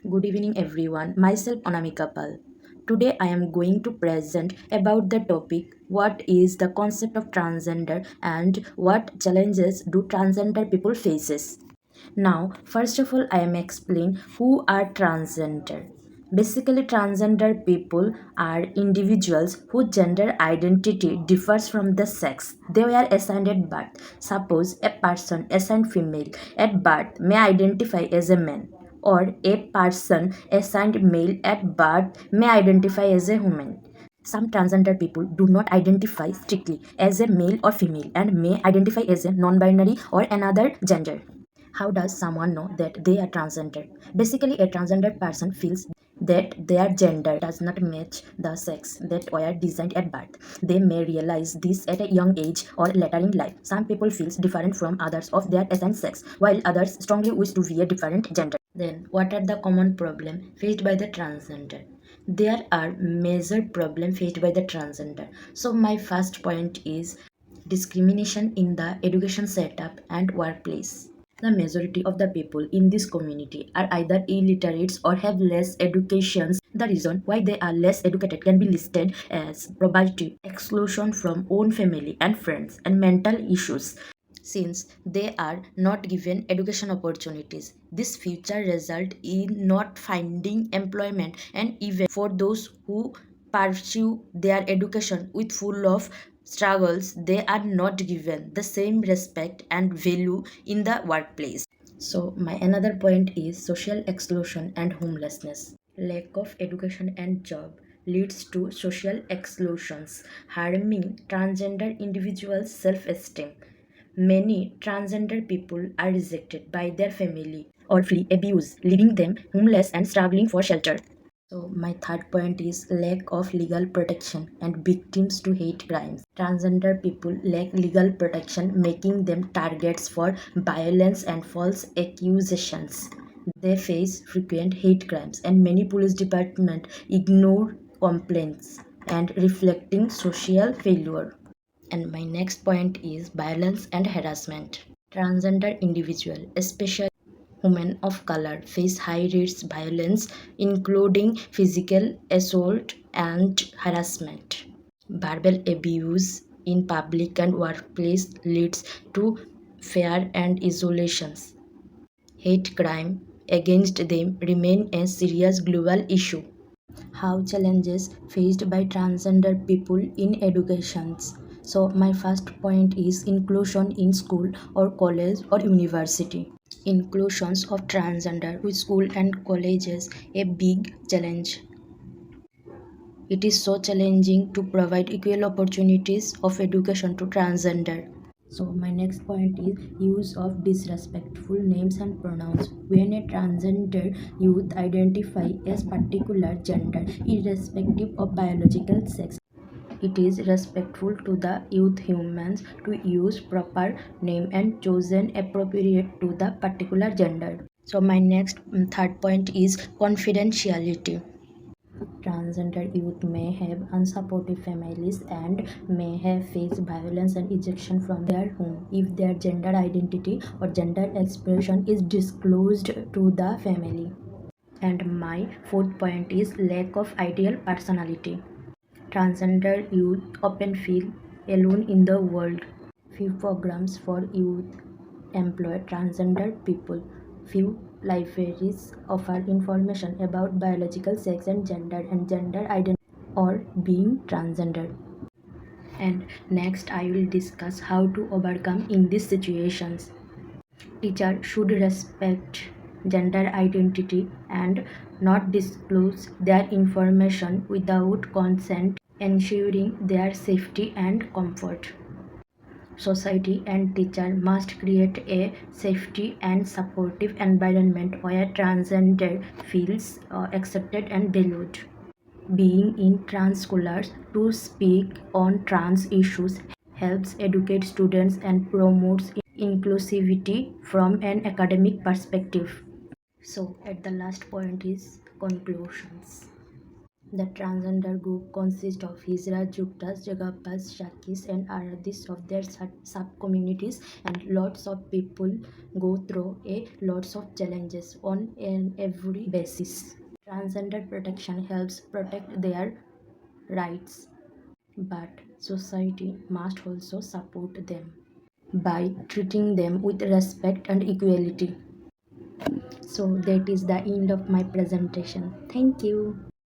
Good evening everyone. Myself Anamika Pal. Today I am going to present about the topic what is the concept of transgender and what challenges do transgender people faces. Now, first of all, I am explain who are transgender. Basically, transgender people are individuals whose gender identity differs from the sex they were assigned at birth. Suppose a person assigned female at birth may identify as a man, or a person assigned male at birth may identify as a woman. Some transgender people do not identify strictly as a male or female and may identify as a non binary or another gender. How does someone know that they are transgender? Basically, a transgender person feels that their gender does not match the sex that were designed at birth. They may realize this at a young age or later in life. Some people feel different from others of their assigned sex, while others strongly wish to be a different gender. Then, what are the common problems faced by the transgender? There are major problems faced by the transgender. So, my first point is discrimination in the education setup and workplace. The majority of the people in this community are either illiterates or have less educations. The reason why they are less educated can be listed as poverty, exclusion from own family and friends, and mental issues. Since they are not given education opportunities, this future result in not finding employment, and even for those who pursue their education with full of struggles, they are not given the same respect and value in the workplace. So my another point is social exclusion and homelessness. Lack of education and job leads to social exclusions, harming transgender individuals' self-esteem. Many transgender people are rejected by their family or flee abuse, leaving them homeless and struggling for shelter. So my third point is lack of legal protection and victims to hate crimes. Transgender people lack legal protection, making them targets for violence and false accusations. They face frequent hate crimes, and many police departments ignore complaints and reflecting social failure. And my next point is violence and harassment. Transgender individuals, especially women of color, face high risk violence, including physical assault and harassment. Verbal abuse in public and workplace leads to fear and isolations. Hate crime against them remain a serious global issue. How challenges faced by transgender people in educations. So my first point is inclusion in school or college or university. Inclusions of transgender with school and colleges a big challenge. It is so challenging to provide equal opportunities of education to transgender. So my next point is use of disrespectful names and pronouns. When a transgender youth identify as particular gender, irrespective of biological sex, it is respectful to the youth humans to use proper name and chosen appropriate to the particular gender. So my next third point is confidentiality. Transgender youth may have unsupportive families and may have faced violence and ejection from their home if their gender identity or gender expression is disclosed to the family. And my fourth point is lack of ideal personality. Transgender youth often feel alone in the world. Few programs for youth employ transgender people. Few libraries offer information about biological sex and gender identity or being transgender. And next I will discuss how to overcome in these situations. Teacher should respect gender identity and not disclose their information without consent, ensuring their safety and comfort. Society and teacher must create a safety and supportive environment where transgender feels accepted and valued. Being in trans schools to speak on trans issues helps educate students and promotes inclusivity from an academic perspective. So, at the last point is conclusions. The transgender group consists of Hijra, Juktas, Jagapas, Shakis, and Aradis of their sub-communities, and lots of people go through a lots of challenges on an every basis. Transgender protection helps protect their rights, but society must also support them by treating them with respect and equality. So that is the end of my presentation. Thank you.